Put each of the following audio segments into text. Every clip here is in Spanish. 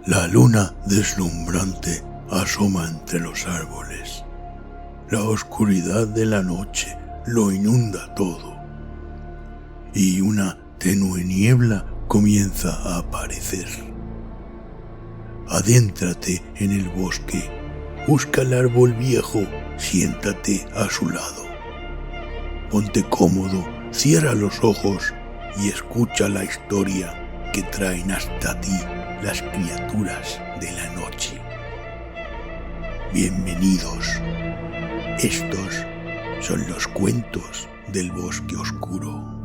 La luna deslumbrante asoma entre los árboles. La oscuridad de la noche lo inunda todo. Y una tenue niebla comienza a aparecer. Adéntrate en el bosque, busca el árbol viejo, siéntate a su lado. Ponte cómodo, cierra los ojos y escucha la historia que traen hasta ti las criaturas de la noche. Bienvenidos. Estos son los cuentos del bosque oscuro.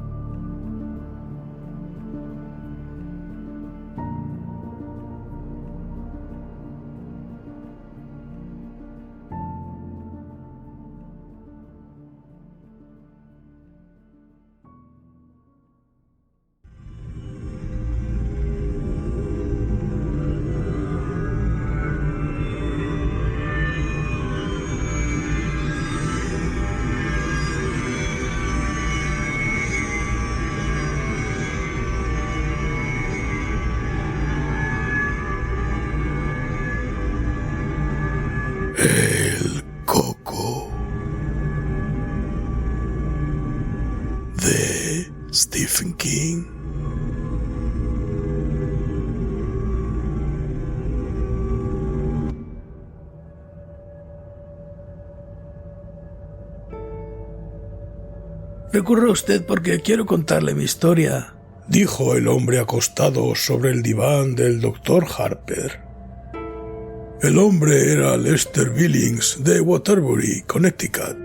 El Coco de Stephen King. Recurro a usted porque quiero contarle mi historia, dijo el hombre acostado sobre el diván del Dr. Harper. El hombre era Lester Billings de Waterbury, Connecticut.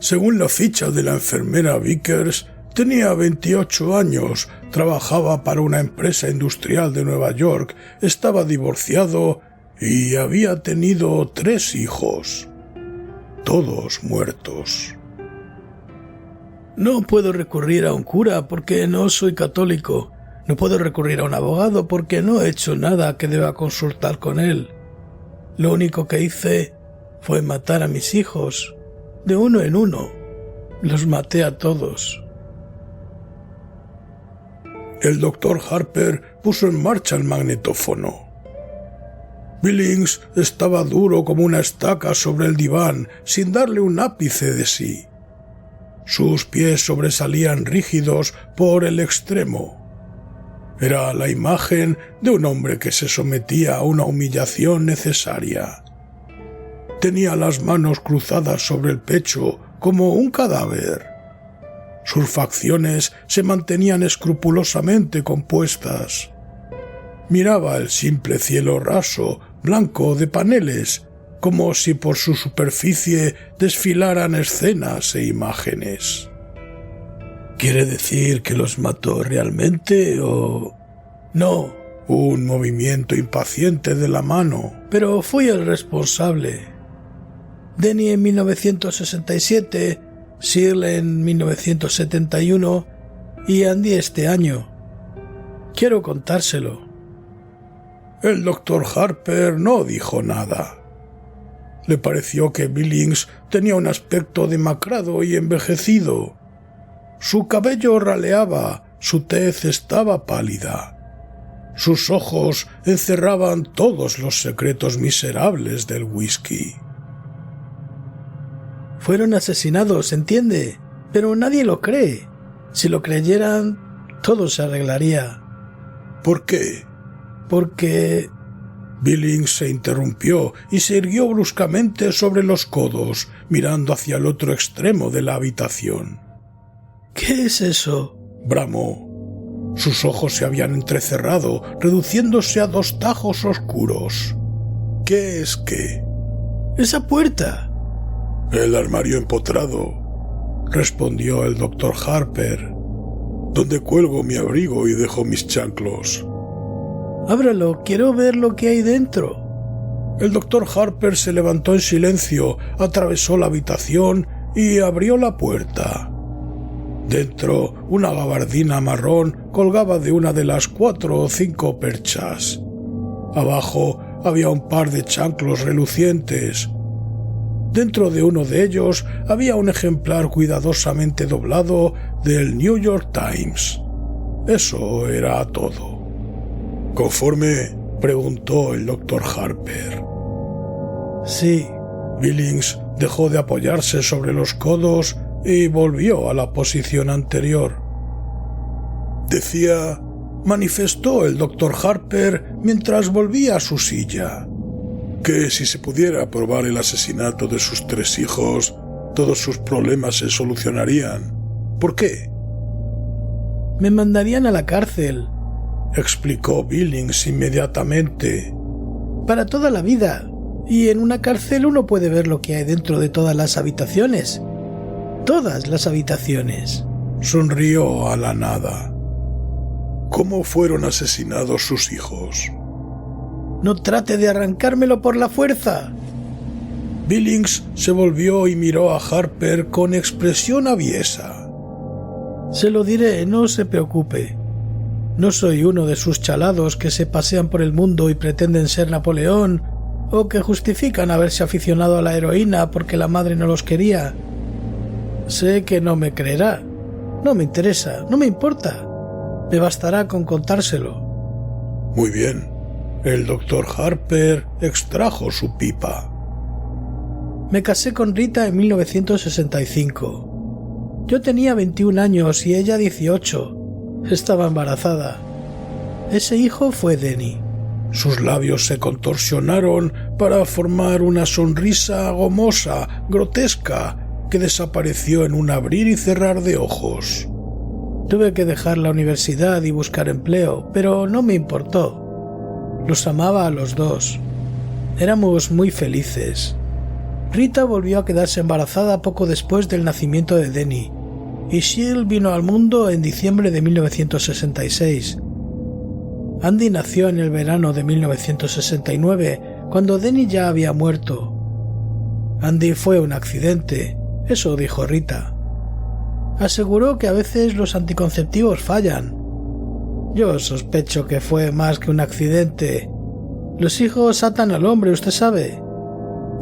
Según la ficha de la enfermera Vickers, tenía 28 años, trabajaba para una empresa industrial de Nueva York, estaba divorciado y había tenido 3 hijos, todos muertos. No puedo recurrir a un cura porque no soy católico. No puedo recurrir a un abogado porque no he hecho nada que deba consultar con él. Lo único que hice fue matar a mis hijos, de uno en uno. Los maté a todos. El Dr. Harper puso en marcha el magnetófono. Billings estaba duro como una estaca sobre el diván, sin darle un ápice de sí. Sus pies sobresalían rígidos por el extremo. Era la imagen de un hombre que se sometía a una humillación necesaria. Tenía las manos cruzadas sobre el pecho como un cadáver. Sus facciones se mantenían escrupulosamente compuestas. Miraba el simple cielo raso, blanco de paneles, como si por su superficie desfilaran escenas e imágenes. ¿Quiere decir que los mató realmente o...? No. Un movimiento impaciente de la mano. Pero fui el responsable. Denny en 1967, Searle en 1971 y Andy este año. Quiero contárselo. El Dr. Harper no dijo nada. Le pareció que Billings tenía un aspecto demacrado y envejecido. Su cabello raleaba, su tez estaba pálida. Sus ojos encerraban todos los secretos miserables del whisky. Fueron asesinados, ¿entiende? Pero nadie lo cree. Si lo creyeran, todo se arreglaría. ¿Por qué? Porque... Billings se interrumpió y se irguió bruscamente sobre los codos, mirando hacia el otro extremo de la habitación. ¿Qué es eso?, bramó. Sus ojos se habían entrecerrado, reduciéndose a 2 tajos oscuros. ¿Qué es qué? ¡Esa puerta! El armario empotrado, respondió el Dr. Harper, donde cuelgo mi abrigo y dejo mis chanclos. Ábralo, quiero ver lo que hay dentro. El Dr. Harper se levantó en silencio, atravesó la habitación y abrió la puerta. Dentro, una gabardina marrón colgaba de una de las 4 o 5 perchas. Abajo había un par de chanclos relucientes. Dentro de uno de ellos había un ejemplar cuidadosamente doblado del New York Times. Eso era todo. Conforme preguntó el doctor Harper. Sí. Billings dejó de apoyarse sobre los codos y volvió a la posición anterior. Manifestó el doctor Harper mientras volvía a su silla, que si se pudiera probar el asesinato de sus 3 hijos, todos sus problemas se solucionarían. ¿Por qué? Me mandarían a la cárcel, explicó Billings inmediatamente. Para toda la vida. Y en una cárcel uno puede ver lo que hay dentro de todas las habitaciones. Todas las habitaciones. Sonrió a la nada. ¿Cómo fueron asesinados sus hijos? No trate de arrancármelo por la fuerza. Billings se volvió y miró a Harper con expresión aviesa. Se lo diré, no se preocupe. No soy uno de sus chalados que se pasean por el mundo y pretenden ser Napoleón, o que justifican haberse aficionado a la heroína porque la madre no los quería. Sé que no me creerá. No me interesa, no me importa. Me bastará con contárselo. Muy bien. El doctor Harper extrajo su pipa. Me casé con Rita en 1965. Yo tenía 21 años y ella 18. Estaba embarazada. Ese hijo fue Denny. Sus labios se contorsionaron para formar una sonrisa gomosa, grotesca, que desapareció en un abrir y cerrar de ojos. Tuve que dejar la universidad y buscar empleo, pero no me importó. Los amaba a los dos. Éramos muy felices. Rita volvió a quedarse embarazada poco después del nacimiento de Denny, y Shield vino al mundo en diciembre de 1966. Andy nació en el verano de 1969, cuando Denny ya había muerto. Andy fue un accidente, eso dijo Rita. Aseguró que a veces los anticonceptivos fallan. Yo sospecho que fue más que un accidente. Los hijos atan al hombre, usted sabe.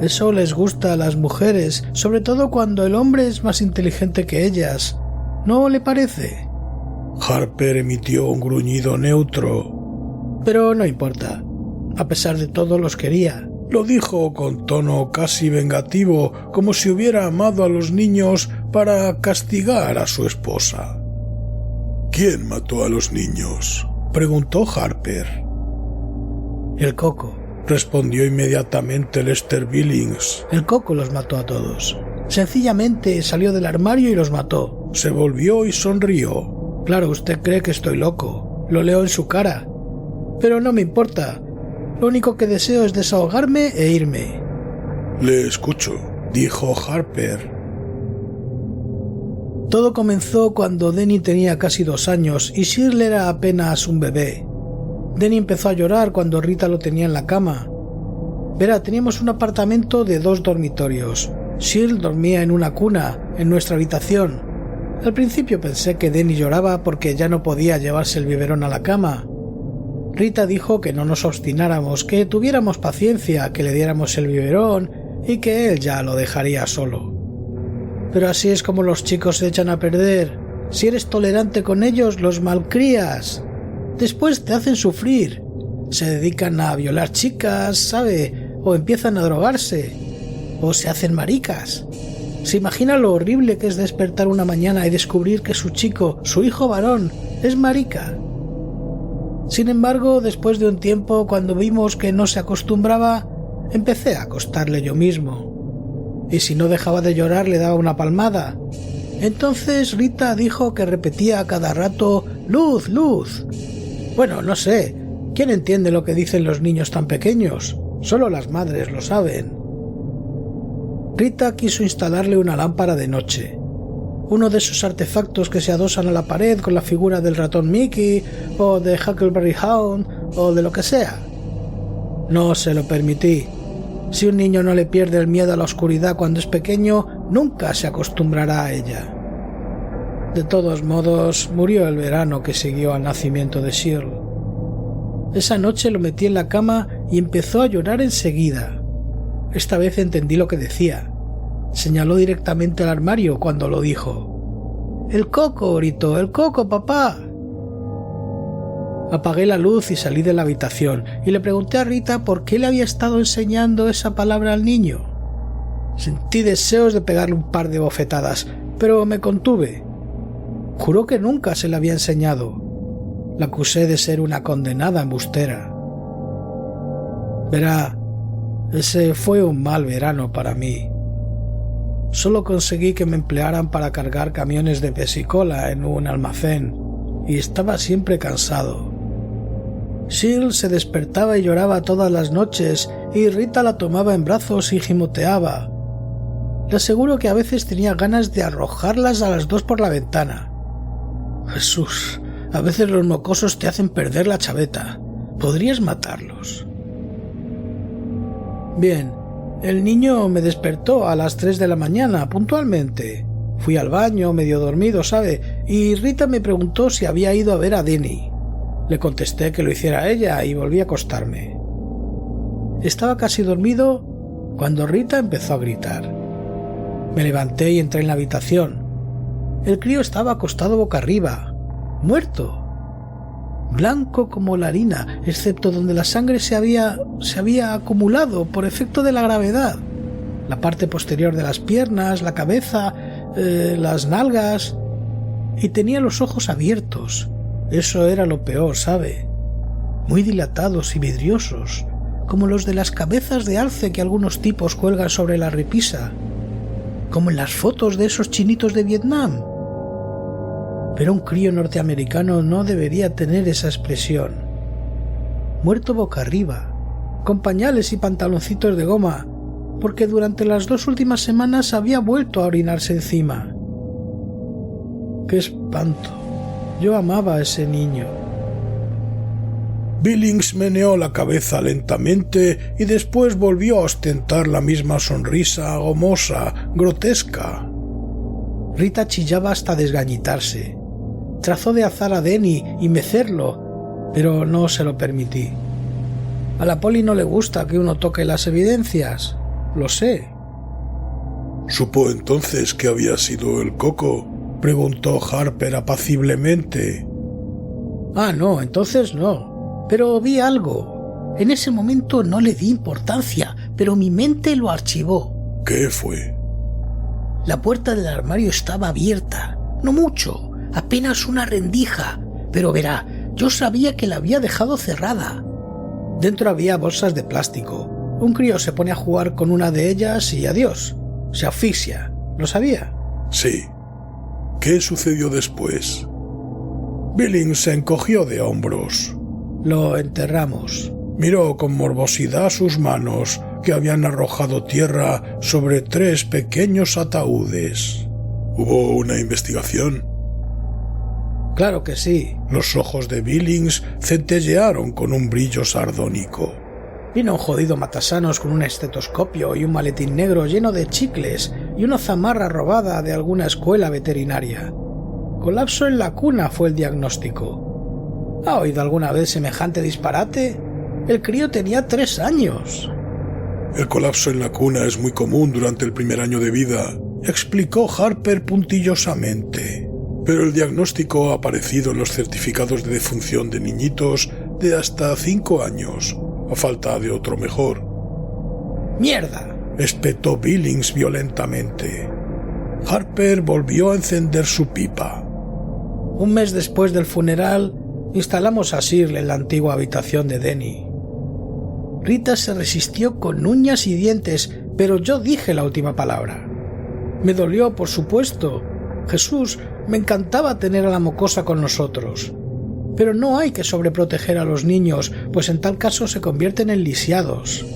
Eso les gusta a las mujeres, sobre todo cuando el hombre es más inteligente que ellas. ¿No le parece? Harper emitió un gruñido neutro. Pero no importa. A pesar de todo los quería. Lo dijo con tono casi vengativo, como si hubiera amado a los niños para castigar a su esposa. ¿Quién mató a los niños?, preguntó Harper. El Coco, respondió inmediatamente Lester Billings. El Coco los mató a todos. Sencillamente salió del armario y los mató. Se volvió y sonrió. Claro, usted cree que estoy loco. Lo leo en su cara. Pero no me importa. Lo único que deseo es desahogarme e irme. Le escucho, dijo Harper. Todo comenzó cuando Denny tenía casi 2 años y Shirley era apenas un bebé. Denny empezó a llorar cuando Rita lo tenía en la cama. Verá, teníamos un apartamento de 2 dormitorios. Shirley dormía en una cuna, en nuestra habitación. Al principio pensé que Denny lloraba porque ya no podía llevarse el biberón a la cama. Rita dijo que no nos obstináramos, que tuviéramos paciencia, que le diéramos el biberón y que él ya lo dejaría solo. Pero así es como los chicos se echan a perder. Si eres tolerante con ellos, los malcrías. Después te hacen sufrir. Se dedican a violar chicas, ¿sabe? O empiezan a drogarse. O se hacen maricas. ¿Se imagina lo horrible que es despertar una mañana y descubrir que su chico, su hijo varón, es marica? Sin embargo, después de un tiempo, cuando vimos que no se acostumbraba, empecé a acostarle yo mismo. Y si no dejaba de llorar, le daba una palmada. Entonces Rita dijo que repetía a cada rato «¡Luz, luz!». Bueno, no sé. ¿Quién entiende lo que dicen los niños tan pequeños? Solo las madres lo saben. Rita quiso instalarle una lámpara de noche. Uno de esos artefactos que se adosan a la pared con la figura del ratón Mickey, o de Huckleberry Hound, o de lo que sea. No se lo permití. Si un niño no le pierde el miedo a la oscuridad cuando es pequeño, nunca se acostumbrará a ella. De todos modos, murió el verano que siguió al nacimiento de Shirley. Esa noche lo metí en la cama y empezó a llorar enseguida. Esta vez entendí lo que decía. Señaló directamente al armario cuando lo dijo. «¡El Coco!», gritó. «¡El Coco, papá!». Apagué la luz y salí de la habitación y le pregunté a Rita por qué le había estado enseñando esa palabra al niño. Sentí deseos de pegarle un par de bofetadas, pero me contuve. Juró que nunca se la había enseñado. La acusé de ser una condenada embustera. Verá, ese fue un mal verano para mí. Solo conseguí que me emplearan para cargar camiones de pesicola en un almacén y estaba siempre cansado. Sil se despertaba y lloraba todas las noches y Rita la tomaba en brazos y gimoteaba. Le aseguro que a veces tenía ganas de arrojarlas a las dos por la ventana. Jesús, a veces los mocosos te hacen perder la chaveta. ¿Podrías matarlos? Bien, el niño me despertó a las 3 de la mañana, puntualmente. Fui al baño, medio dormido, ¿sabe? Y Rita me preguntó si había ido a ver a Denny. Le contesté que lo hiciera ella y volví a acostarme. Estaba casi dormido cuando Rita empezó a gritar. Me levanté y entré en la habitación. El crío estaba acostado boca arriba, muerto. Blanco como la harina, excepto donde la sangre se había acumulado por efecto de la gravedad. La parte posterior de las piernas, la cabeza, las nalgas, y tenía los ojos abiertos. Eso era lo peor, ¿sabe? Muy dilatados y vidriosos, como los de las cabezas de alce que algunos tipos cuelgan sobre la repisa, como en las fotos de esos chinitos de Vietnam. Pero un crío norteamericano no debería tener esa expresión. Muerto boca arriba, con pañales y pantaloncitos de goma, porque durante las 2 últimas semanas había vuelto a orinarse encima. ¡Qué espanto! Yo amaba a ese niño. Billings meneó la cabeza lentamente y después volvió a ostentar la misma sonrisa gomosa, grotesca. Rita chillaba hasta desgañitarse. Trazó de azar a Denny y mecerlo, pero no se lo permití. A la Poli no le gusta que uno toque las evidencias, lo sé. ¿Supo entonces que había sido el coco?, preguntó Harper apaciblemente. Ah, no, entonces no. Pero vi algo. En ese momento no le di importancia, pero mi mente lo archivó. ¿Qué fue? La puerta del armario estaba abierta. No mucho, apenas una rendija. Pero verá, yo sabía que la había dejado cerrada. Dentro había bolsas de plástico. Un crío se pone a jugar con una de ellas y adiós. Se asfixia. ¿Lo sabía? Sí. ¿Qué sucedió después? Billings se encogió de hombros. Lo enterramos. Miró con morbosidad sus manos, que habían arrojado tierra sobre 3 pequeños ataúdes. ¿Hubo una investigación? Claro que sí. Los ojos de Billings centellearon con un brillo sardónico. Vino un jodido matasanos con un estetoscopio y un maletín negro lleno de chicles y una zamarra robada de alguna escuela veterinaria. Colapso en la cuna fue el diagnóstico. ¿Ha oído alguna vez semejante disparate? El crío tenía 3 años. El colapso en la cuna es muy común durante el primer año de vida, explicó Harper puntillosamente. Pero el diagnóstico ha aparecido en los certificados de defunción de niñitos de hasta 5 años, a falta de otro mejor. ¡Mierda!, espetó Billings violentamente. Harper volvió a encender su pipa. Un mes después del funeral, instalamos a Shirley en la antigua habitación de Denny. Rita se resistió con uñas y dientes, pero yo dije la última palabra. Me dolió, por supuesto. Jesús, me encantaba tener a la mocosa con nosotros. Pero no hay que sobreproteger a los niños, pues en tal caso se convierten en lisiados.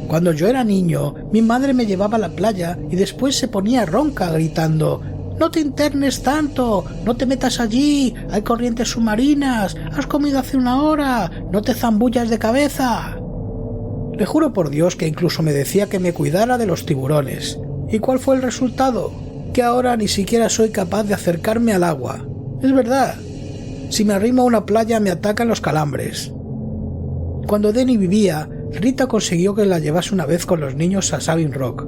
Cuando yo era niño, mi madre me llevaba a la playa y después se ponía ronca gritando: «¡No te internes tanto! ¡No te metas allí! ¡Hay corrientes submarinas! ¡Has comido hace 1 hora! ¡No te zambullas de cabeza!». Le juro por Dios que incluso me decía que me cuidara de los tiburones. ¿Y cuál fue el resultado? Que ahora ni siquiera soy capaz de acercarme al agua. Es verdad. Si me arrimo a una playa me atacan los calambres. Cuando Denny vivía, Rita consiguió que la llevase una vez con los niños a Savin Rock.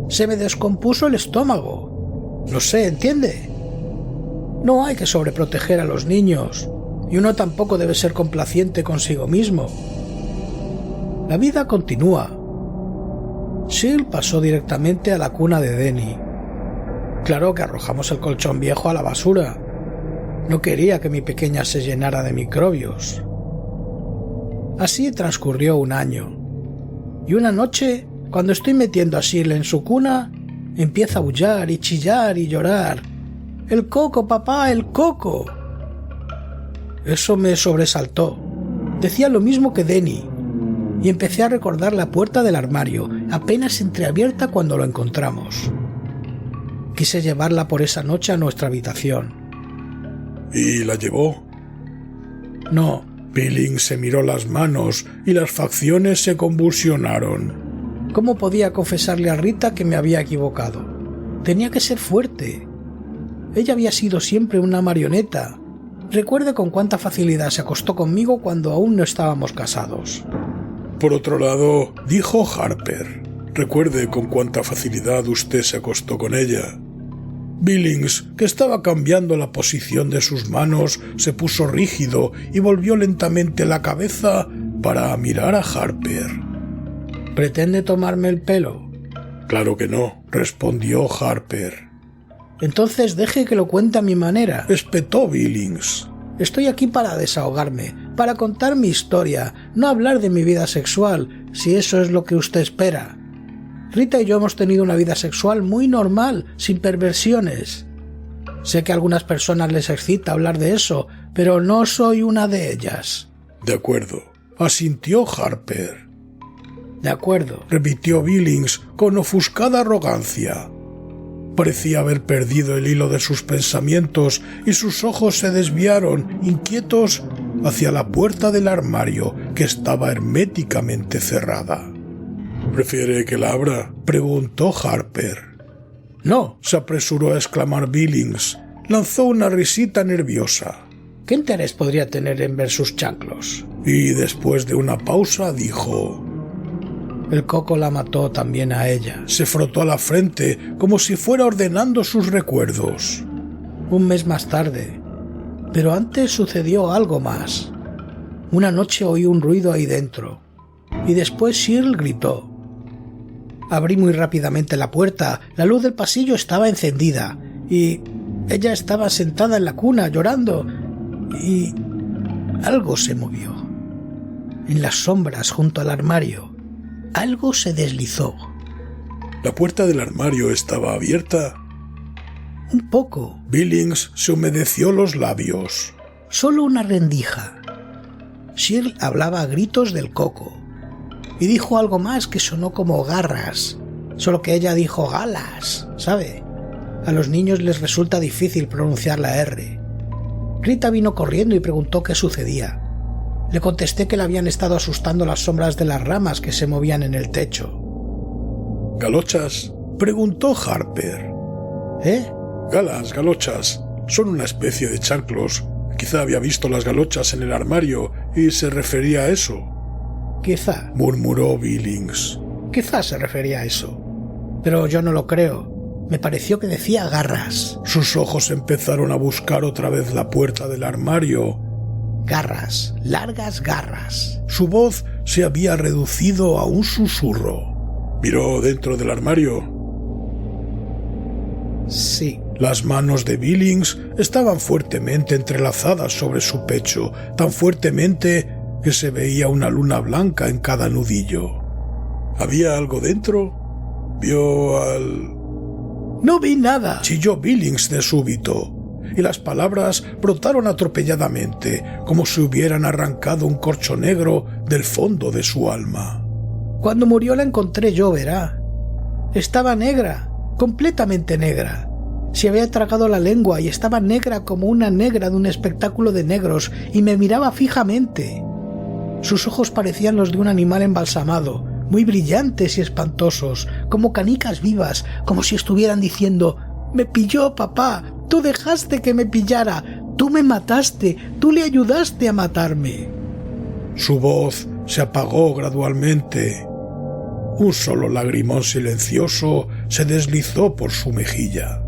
Se me descompuso el estómago. Lo sé, ¿entiende? No hay que sobreproteger a los niños. y uno tampoco debe ser complaciente consigo mismo. La vida continúa. Sil pasó directamente a la cuna de Denny. Claro que arrojamos el colchón viejo a la basura. No quería que mi pequeña se llenara de microbios. Así transcurrió un año. Y una noche, cuando estoy metiendo a Sil en su cuna, empieza a aullar y chillar y llorar. ¡El coco, papá, el coco! Eso me sobresaltó. Decía lo mismo que Denny. Y empecé a recordar la puerta del armario, apenas entreabierta cuando lo encontramos. Quise llevarla por esa noche a nuestra habitación. ¿Y la llevó? No. Billings se miró las manos y las facciones se convulsionaron. ¿Cómo podía confesarle a Rita que me había equivocado? Tenía que ser fuerte. Ella había sido siempre una marioneta. Recuerde con cuánta facilidad se acostó conmigo cuando aún no estábamos casados. Por otro lado, dijo Harper, recuerde con cuánta facilidad usted se acostó con ella. Billings, que estaba cambiando la posición de sus manos, se puso rígido y volvió lentamente la cabeza para mirar a Harper. ¿Pretende tomarme el pelo? Claro que no, respondió Harper. Entonces deje que lo cuente a mi manera, espetó Billings. Estoy aquí para desahogarme, para contar mi historia, no hablar de mi vida sexual, si eso es lo que usted espera. Rita y yo hemos tenido una vida sexual muy normal, sin perversiones. Sé que a algunas personas les excita hablar de eso, pero no soy una de ellas. De acuerdo, asintió Harper. De acuerdo, repitió Billings con ofuscada arrogancia. Parecía haber perdido el hilo de sus pensamientos y sus ojos se desviaron, inquietos, hacia la puerta del armario que estaba herméticamente cerrada. ¿Prefiere que la abra?, preguntó Harper. No, se apresuró a exclamar Billings. Lanzó una risita nerviosa. ¿Qué interés podría tener en ver sus chanclos? Y después de una pausa dijo: el coco la mató también a ella. Se frotó la frente como si fuera ordenando sus recuerdos. Un mes más tarde. Pero antes sucedió algo más. Una noche oí un ruido ahí dentro. Y después Shirl gritó. Abrí muy rápidamente la puerta. La luz del pasillo estaba encendida. Y ella estaba sentada en la cuna llorando. Y algo se movió. En las sombras junto al armario. Algo se deslizó. ¿La puerta del armario estaba abierta? Un poco. Billings se humedeció los labios. Solo una rendija. Shirl hablaba a gritos del coco. Y dijo algo más que sonó como garras. Solo que ella dijo galas, ¿sabe? A los niños les resulta difícil pronunciar la R. Rita vino corriendo y preguntó qué sucedía. Le contesté que le habían estado asustando las sombras de las ramas que se movían en el techo. ¿Galochas?, preguntó Harper. ¿Eh? Galas, galochas. Son una especie de chanclos. Quizá había visto las galochas en el armario y se refería a eso. Quizá, murmuró Billings. Quizá se refería a eso. Pero yo no lo creo. Me pareció que decía garras. Sus ojos empezaron a buscar otra vez la puerta del armario. Garras, largas garras. Su voz se había reducido a un susurro. ¿Miró dentro del armario? Sí. Las manos de Billings estaban fuertemente entrelazadas sobre su pecho, tan fuertemente que se veía una luna blanca en cada nudillo. ¿Había algo dentro? ¿Vio al...? No vi nada, chilló Billings de súbito, y las palabras brotaron atropelladamente, como si hubieran arrancado un corcho negro del fondo de su alma. Cuando murió la encontré yo, verá. Estaba negra, completamente negra. Se había tragado la lengua y estaba negra como una negra de un espectáculo de negros y me miraba fijamente. Sus ojos parecían los de un animal embalsamado, muy brillantes y espantosos, como canicas vivas, como si estuvieran diciendo: «Me pilló, papá, tú dejaste que me pillara, tú me mataste, tú le ayudaste a matarme». Su voz se apagó gradualmente. Un solo lagrimón silencioso se deslizó por su mejilla.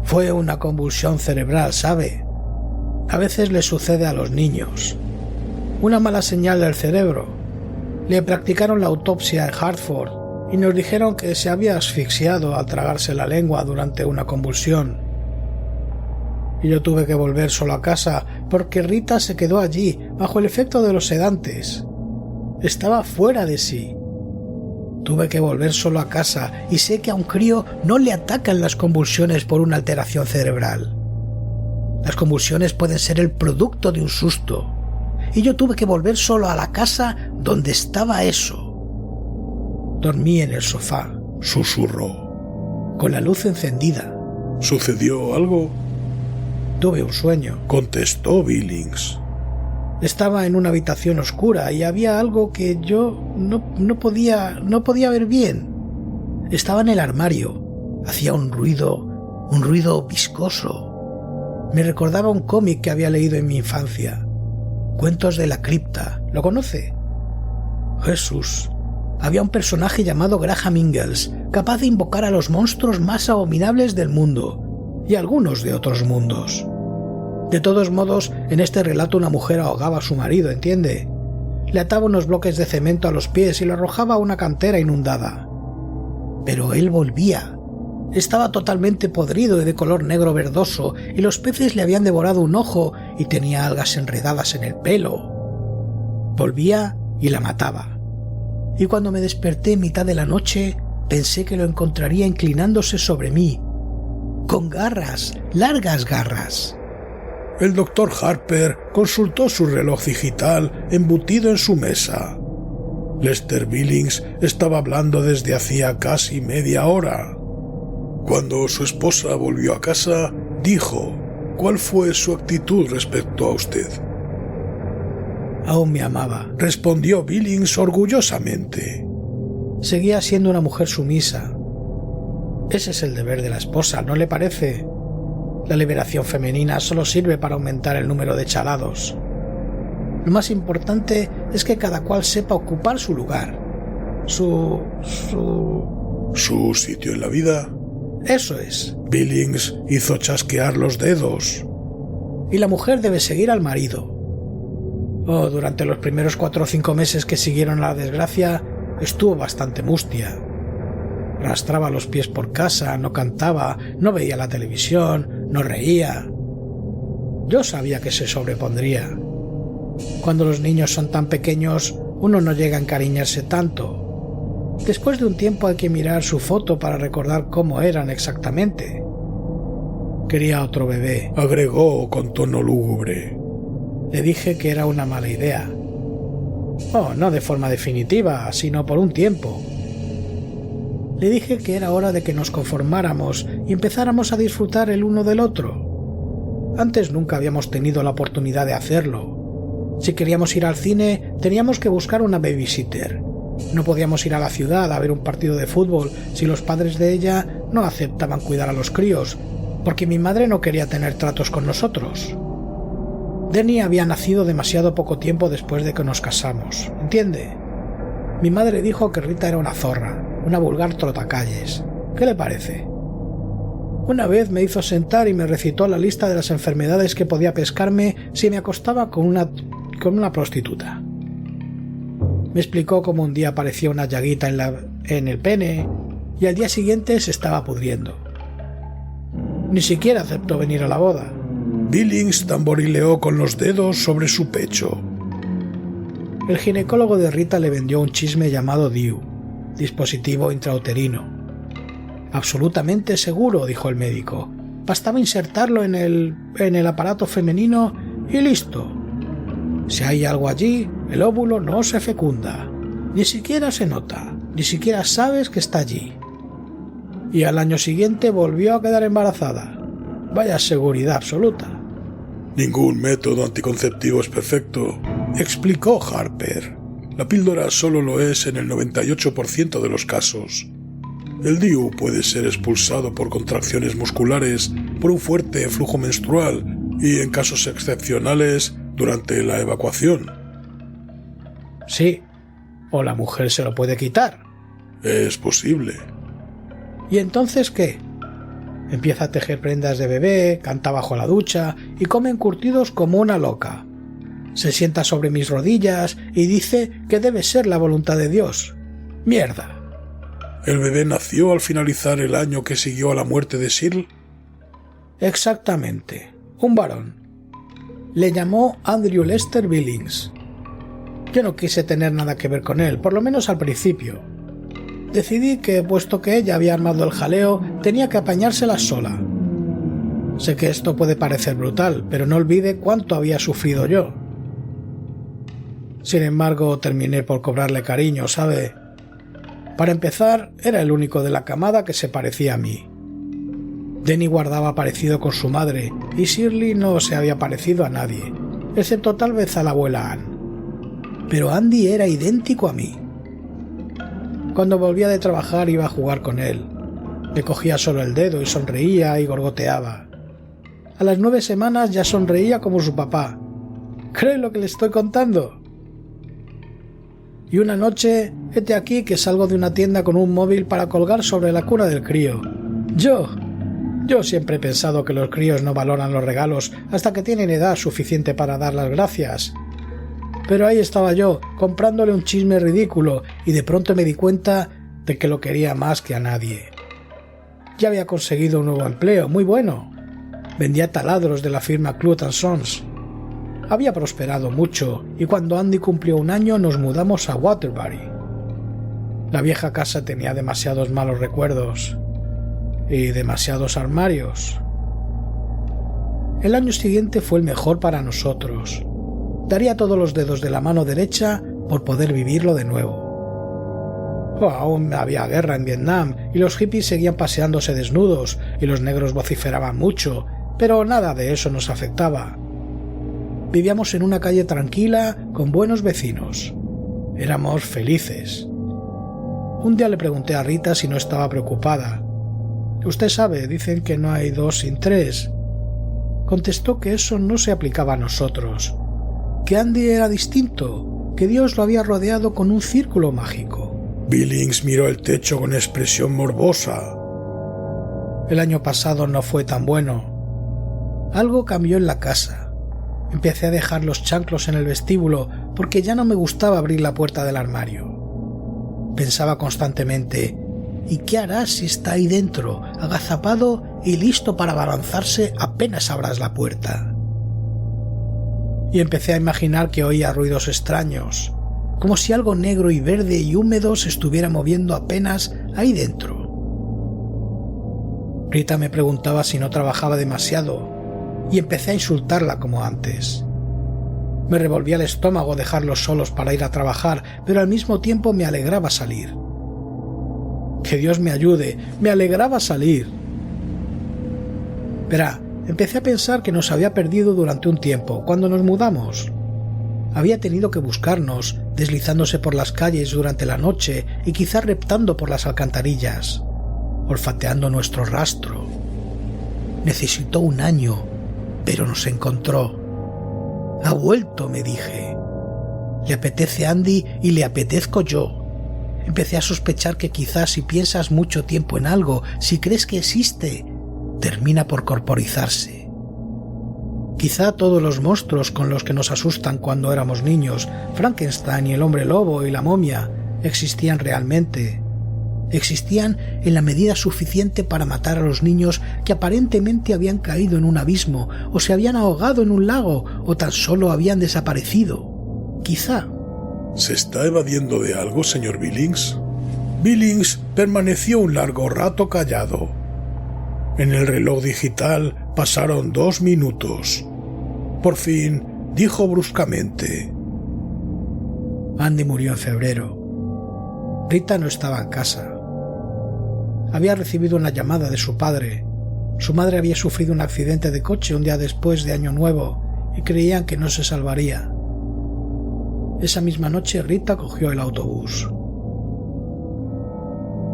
Fue una convulsión cerebral, ¿sabe? A veces le sucede a los niños. Una mala señal del cerebro. Le practicaron la autopsia en Hartford y nos dijeron que se había asfixiado al tragarse la lengua durante una convulsión. Y yo tuve que volver solo a casa porque Rita se quedó allí bajo el efecto de los sedantes. Estaba fuera de sí. Tuve que volver solo a casa y sé que a un crío no le atacan las convulsiones por una alteración cerebral. Las convulsiones pueden ser el producto de un susto. Y yo tuve que volver solo a la casa donde estaba eso. Dormí en el sofá. Susurró. Con la luz encendida. ¿Sucedió algo? Tuve un sueño. Contestó Billings. Estaba en una habitación oscura y había algo que yo no podía ver bien. Estaba en el armario. Hacía un ruido viscoso. Me recordaba un cómic que había leído en mi infancia. Cuentos de la cripta. ¿Lo conoce? Jesús. Había un personaje llamado Graham Ingalls, capaz de invocar a los monstruos más abominables del mundo y algunos de otros mundos. De todos modos, en este relato una mujer ahogaba a su marido, ¿entiende? Le ataba unos bloques de cemento a los pies y lo arrojaba a una cantera inundada. Pero él volvía. Estaba totalmente podrido y de color negro verdoso, y los peces le habían devorado un ojo y tenía algas enredadas en el pelo. Volvía y la mataba. Y cuando me desperté en mitad de la noche, pensé que lo encontraría inclinándose sobre mí, con garras, largas garras. El doctor Harper consultó su reloj digital embutido en su mesa. Lester Billings estaba hablando desde hacía casi media hora. Cuando su esposa volvió a casa, dijo: ¿cuál fue su actitud respecto a usted? Aún me amaba, respondió Billings orgullosamente. Seguía siendo una mujer sumisa. Ese es el deber de la esposa, ¿no le parece? La liberación femenina solo sirve para aumentar el número de chalados. Lo más importante es que cada cual sepa ocupar su lugar. Su sitio en la vida. Eso es. Billings hizo chasquear los dedos. Y la mujer debe seguir al marido. Durante los primeros 4 o 5 meses que siguieron a la desgracia, estuvo bastante mustia. Arrastraba los pies por casa, no cantaba, no veía la televisión, no reía. Yo sabía que se sobrepondría. Cuando los niños son tan pequeños, uno no llega a encariñarse tanto. Después de un tiempo hay que mirar su foto para recordar cómo eran exactamente. Quería otro bebé, agregó con tono lúgubre. Le dije que era una mala idea. No de forma definitiva, sino por un tiempo. Le dije que era hora de que nos conformáramos y empezáramos a disfrutar el uno del otro. Antes nunca habíamos tenido la oportunidad de hacerlo. Si queríamos ir al cine, teníamos que buscar una babysitter. No podíamos ir a la ciudad a ver un partido de fútbol si los padres de ella no aceptaban cuidar a los críos, porque mi madre no quería tener tratos con nosotros. Denny había nacido demasiado poco tiempo después de que nos casamos, ¿entiende? Mi madre dijo que Rita era una zorra, una vulgar trotacalles. ¿Qué le parece? Una vez me hizo sentar y me recitó la lista de las enfermedades que podía pescarme si me acostaba con una prostituta. Me explicó cómo un día aparecía una llaguita en el pene y al día siguiente se estaba pudriendo. Ni siquiera aceptó venir a la boda. Billings tamborileó con los dedos sobre su pecho. El ginecólogo de Rita le vendió un chisme llamado DIU, dispositivo intrauterino. Absolutamente seguro, dijo el médico. Bastaba insertarlo en el aparato femenino y listo. Si hay algo allí, el óvulo no se fecunda. Ni siquiera se nota, ni siquiera sabes que está allí. Y al año siguiente volvió a quedar embarazada. Vaya seguridad absoluta. Ningún método anticonceptivo es perfecto, explicó Harper. La píldora solo lo es en el 98% de los casos. El DIU puede ser expulsado por contracciones musculares, por un fuerte flujo menstrual y, en casos excepcionales, durante la evacuación. Sí, o la mujer se lo puede quitar. Es posible. ¿Y entonces qué? Empieza a tejer prendas de bebé, canta bajo la ducha y come encurtidos como una loca. Se sienta sobre mis rodillas y dice que debe ser la voluntad de Dios. ¡Mierda! ¿El bebé nació al finalizar el año que siguió a la muerte de Searle? Exactamente. Un varón. Le llamó Andrew Lester Billings. Yo no quise tener nada que ver con él, por lo menos al principio. Decidí que, puesto que ella había armado el jaleo, tenía que apañársela sola. Sé que esto puede parecer brutal, pero no olvide cuánto había sufrido yo. Sin embargo, terminé por cobrarle cariño, ¿sabe? Para empezar, era el único de la camada que se parecía a mí. Denny guardaba parecido con su madre y Shirley no se había parecido a nadie, excepto tal vez a la abuela Ann. Pero Andy era idéntico a mí. Cuando volvía de trabajar iba a jugar con él. Le cogía solo el dedo y sonreía y gorgoteaba. A las 9 semanas ya sonreía como su papá. ¿Cree lo que le estoy contando? Y una noche, hete aquí que salgo de una tienda con un móvil para colgar sobre la cuna del crío. Yo siempre he pensado que los críos no valoran los regalos hasta que tienen edad suficiente para dar las gracias. Pero ahí estaba yo, comprándole un chisme ridículo, y de pronto me di cuenta de que lo quería más que a nadie. Ya había conseguido un nuevo empleo, muy bueno. Vendía taladros de la firma Clute & Sons. Había prosperado mucho, y cuando Andy cumplió 1 año nos mudamos a Waterbury. La vieja casa tenía demasiados malos recuerdos y demasiados armarios. El año siguiente fue el mejor para nosotros. Daría todos los dedos de la mano derecha por poder vivirlo de nuevo. Aún había guerra en Vietnam y los hippies seguían paseándose desnudos y los negros vociferaban mucho, pero nada de eso nos afectaba. Vivíamos en una calle tranquila con buenos vecinos. Éramos felices. Un día le pregunté a Rita si no estaba preocupada. Usted sabe, dicen que no hay 2 sin 3. Contestó que eso no se aplicaba a nosotros, que Andy era distinto, que Dios lo había rodeado con un círculo mágico. Billings miró el techo con expresión morbosa. El año pasado no fue tan bueno. Algo cambió en la casa. Empecé a dejar los chanclos en el vestíbulo porque ya no me gustaba abrir la puerta del armario. Pensaba constantemente, ¿y qué harás si está ahí dentro, agazapado y listo para abalanzarse apenas abras la puerta? Y empecé a imaginar que oía ruidos extraños, como si algo negro y verde y húmedo se estuviera moviendo apenas ahí dentro. Rita me preguntaba si no trabajaba demasiado, y empecé a insultarla como antes. Me revolvía el estómago dejarlos solos para ir a trabajar, pero al mismo tiempo me alegraba salir. Que Dios me ayude, me alegraba salir. Verá, empecé a pensar que nos había perdido durante un tiempo, cuando nos mudamos. Había tenido que buscarnos, deslizándose por las calles durante la noche y quizá reptando por las alcantarillas, olfateando nuestro rastro. Necesitó 1 año, pero nos encontró. Ha vuelto, me dije. Le apetece Andy y le apetezco yo. Empecé a sospechar que quizás si piensas mucho tiempo en algo, si crees que existe, termina por corporizarse. Quizá todos los monstruos con los que nos asustan cuando éramos niños, Frankenstein y el hombre lobo y la momia, existían realmente. Existían en la medida suficiente para matar a los niños que aparentemente habían caído en un abismo, o se habían ahogado en un lago, o tan solo habían desaparecido. Quizá. ¿Se está evadiendo de algo, señor Billings? Billings permaneció un largo rato callado. En el reloj digital pasaron 2 minutos. Por fin dijo bruscamente: Andy murió en febrero. Rita no estaba en casa. Había recibido una llamada de su padre. Su madre había sufrido un accidente de coche un día después de Año Nuevo y creían que no se salvaría. Esa misma noche Rita cogió el autobús.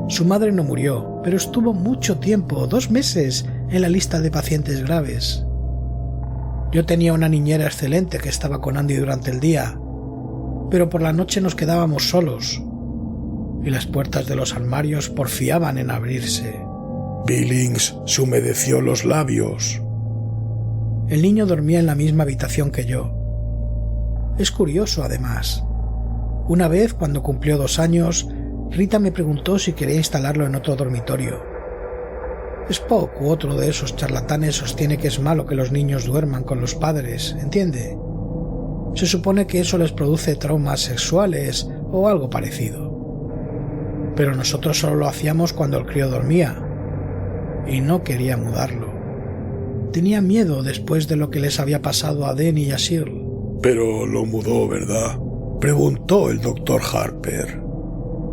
Su madre no murió, pero estuvo mucho tiempo, 2 meses, en la lista de pacientes graves. Yo tenía una niñera excelente que estaba con Andy durante el día, pero por la noche nos quedábamos solos y las puertas de los armarios porfiaban en abrirse. Billings se humedeció los labios. El niño dormía en la misma habitación que yo. Es curioso, además. Una vez, cuando cumplió 2 años, Rita me preguntó si quería instalarlo en otro dormitorio. Spock u otro de esos charlatanes sostiene que es malo que los niños duerman con los padres, ¿entiende? Se supone que eso les produce traumas sexuales o algo parecido. Pero nosotros solo lo hacíamos cuando el crío dormía, y no quería mudarlo. Tenía miedo después de lo que les había pasado a Denny y a Shirl. «Pero lo mudó, ¿verdad?», preguntó el Dr. Harper.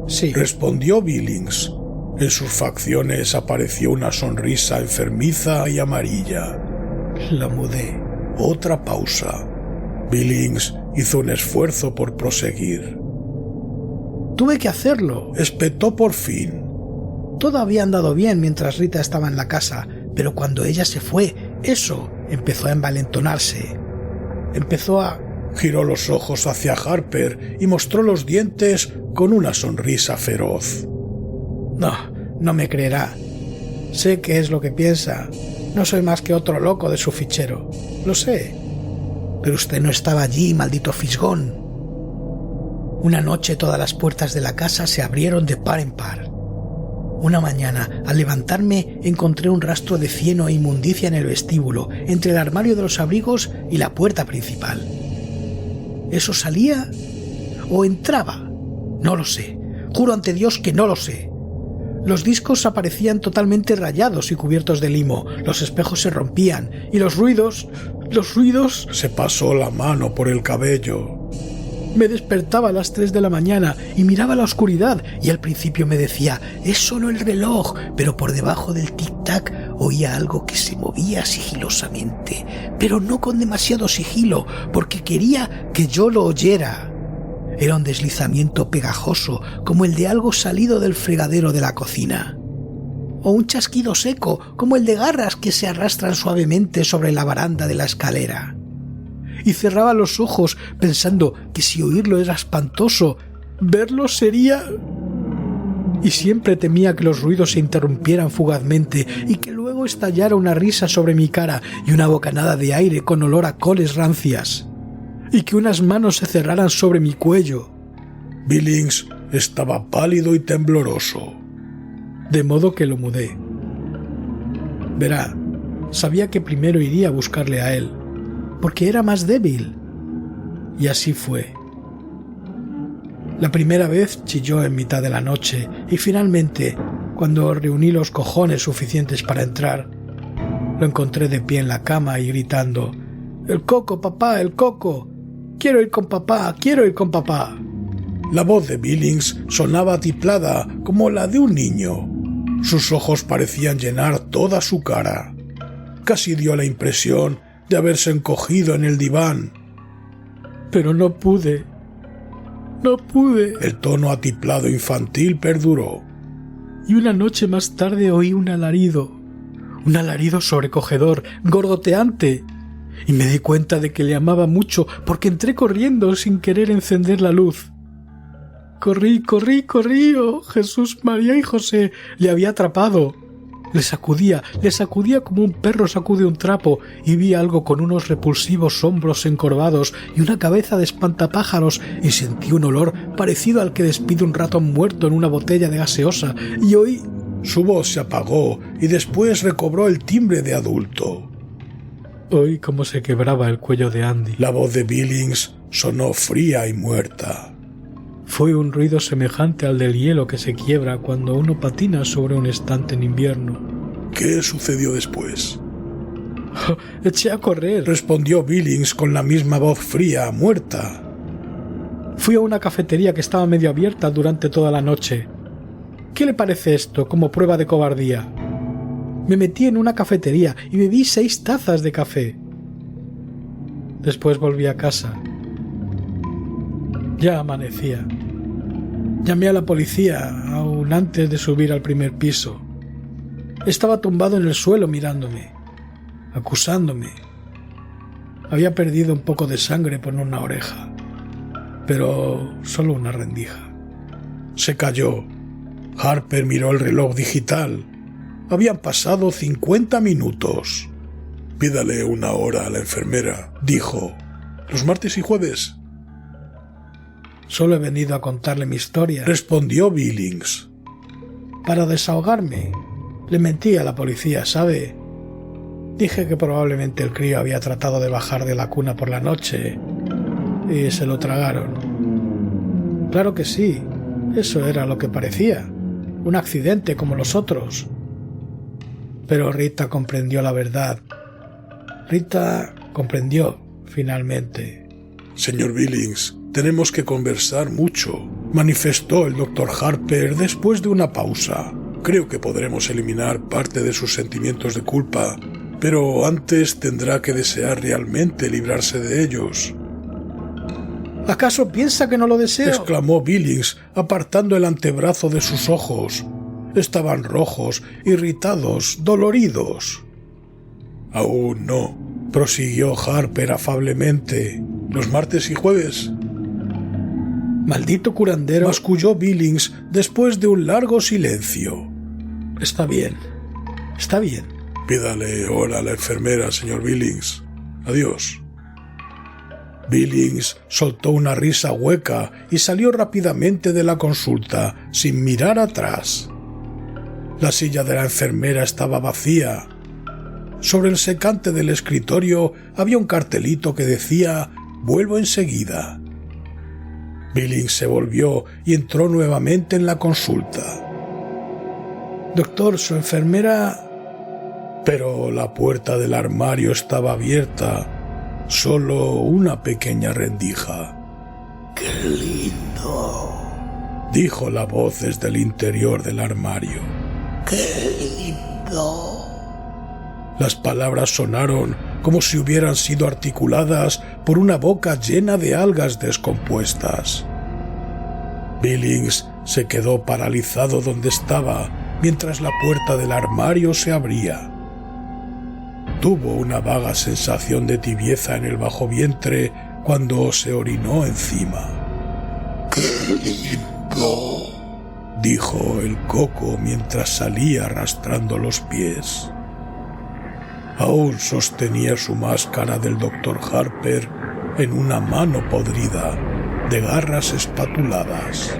Sí, respondió Billings. En sus facciones apareció una sonrisa enfermiza y amarilla. lo mudé. Otra pausa. Billings hizo un esfuerzo por proseguir. Tuve que hacerlo. Espetó por fin. Todo había andado bien mientras Rita estaba en la casa, pero cuando ella se fue, eso empezó a envalentonarse. Empezó a... Giró los ojos hacia Harper y mostró los dientes con una sonrisa feroz. No me creerá. Sé qué es lo que piensa. No soy más que otro loco de su fichero. Lo sé. Pero usted no estaba allí, maldito fisgón. Una noche todas las puertas de la casa se abrieron de par en par. Una mañana, al levantarme, encontré un rastro de cieno e inmundicia en el vestíbulo, entre el armario de los abrigos y la puerta principal. ¿Eso salía o entraba? No lo sé. Juro ante Dios que no lo sé. Los discos aparecían totalmente rayados y cubiertos de limo, los espejos se rompían y los ruidos... Se pasó la mano por el cabello. Me despertaba a las 3 de la mañana y miraba la oscuridad y al principio me decía, es solo el reloj, pero por debajo del tic-tac oía algo que se movía sigilosamente, pero no con demasiado sigilo, porque quería que yo lo oyera. Era un deslizamiento pegajoso, como el de algo salido del fregadero de la cocina. O un chasquido seco, como el de garras que se arrastran suavemente sobre la baranda de la escalera. Y cerraba los ojos pensando que si oírlo era espantoso, verlo sería... Y siempre temía que los ruidos se interrumpieran fugazmente y que luego estallara una risa sobre mi cara y una bocanada de aire con olor a coles rancias. Y que unas manos se cerraran sobre mi cuello. Billings estaba pálido y tembloroso. De modo que lo mudé. Verá, sabía que primero iría a buscarle a él, porque era más débil. Y así fue. La primera vez chilló en mitad de la noche y finalmente, cuando reuní los cojones suficientes para entrar, lo encontré de pie en la cama y gritando: «¡El coco, papá, el coco! ¡Quiero ir con papá, quiero ir con papá!». La voz de Billings sonaba atiplada como la de un niño. Sus ojos parecían llenar toda su cara. Casi dio la impresión de haberse encogido en el diván. Pero no pude. El tono atiplado infantil perduró. Y una noche más tarde oí un alarido sobrecogedor, gorgoteante, y me di cuenta de que le amaba mucho porque entré corriendo sin querer encender la luz. Corrí, oh Jesús, María y José, le había atrapado. Le sacudía como un perro sacude un trapo y vi algo con unos repulsivos hombros encorvados y una cabeza de espantapájaros y sentí un olor parecido al que despide un ratón muerto en una botella de gaseosa y oí... Su voz se apagó y después recobró el timbre de adulto. Oí cómo se quebraba el cuello de Andy. La voz de Billings sonó fría y muerta. Fue un ruido semejante al del hielo que se quiebra cuando uno patina sobre un estante en invierno. ¿Qué sucedió después? Eché a correr, respondió Billings con la misma voz fría, muerta. Fui a una cafetería que estaba medio abierta durante toda la noche. ¿Qué le parece esto como prueba de cobardía? Me metí en una cafetería y bebí 6 tazas de café. Después volví a casa. Ya amanecía. Llamé a la policía aún antes de subir al primer piso. Estaba tumbado en el suelo mirándome, acusándome. Había perdido un poco de sangre por una oreja, pero solo una rendija. Se calló. Harper miró el reloj digital. Habían pasado 50 minutos. «Pídale una hora a la enfermera», dijo. «¿Los martes y jueves?» «Solo he venido a contarle mi historia», respondió Billings. «Para desahogarme. Le mentí a la policía, ¿sabe? Dije que probablemente el crío había tratado de bajar de la cuna por la noche y se lo tragaron. Claro que sí, eso era lo que parecía, un accidente como los otros. Pero Rita comprendió la verdad. Rita comprendió, finalmente». «Señor Billings, tenemos que conversar mucho», manifestó el Dr. Harper después de una pausa. «Creo que podremos eliminar parte de sus sentimientos de culpa, pero antes tendrá que desear realmente librarse de ellos». «¿Acaso piensa que no lo deseo?», exclamó Billings, apartando el antebrazo de sus ojos. Estaban rojos, irritados, doloridos. «Aún no», prosiguió Harper afablemente. «¿Los martes y jueves?» «Maldito curandero», masculló Billings después de un largo silencio. Está bien. «Pídale hora a la enfermera, señor Billings. Adiós». Billings soltó una risa hueca y salió rápidamente de la consulta, sin mirar atrás. La silla de la enfermera estaba vacía. Sobre el secante del escritorio había un cartelito que decía «Vuelvo enseguida». Billings se volvió y entró nuevamente en la consulta. «Doctor, su enfermera...» Pero la puerta del armario estaba abierta, solo una pequeña rendija. ¡Qué lindo!, dijo la voz desde el interior del armario. ¡Qué lindo! Las palabras sonaron como si hubieran sido articuladas por una boca llena de algas descompuestas. Billings se quedó paralizado donde estaba mientras la puerta del armario se abría. Tuvo una vaga sensación de tibieza en el bajo vientre cuando se orinó encima. ¡Qué lindo!, dijo el coco mientras salía arrastrando los pies. Aún sostenía su máscara del Dr. Harper en una mano podrida de garras espatuladas.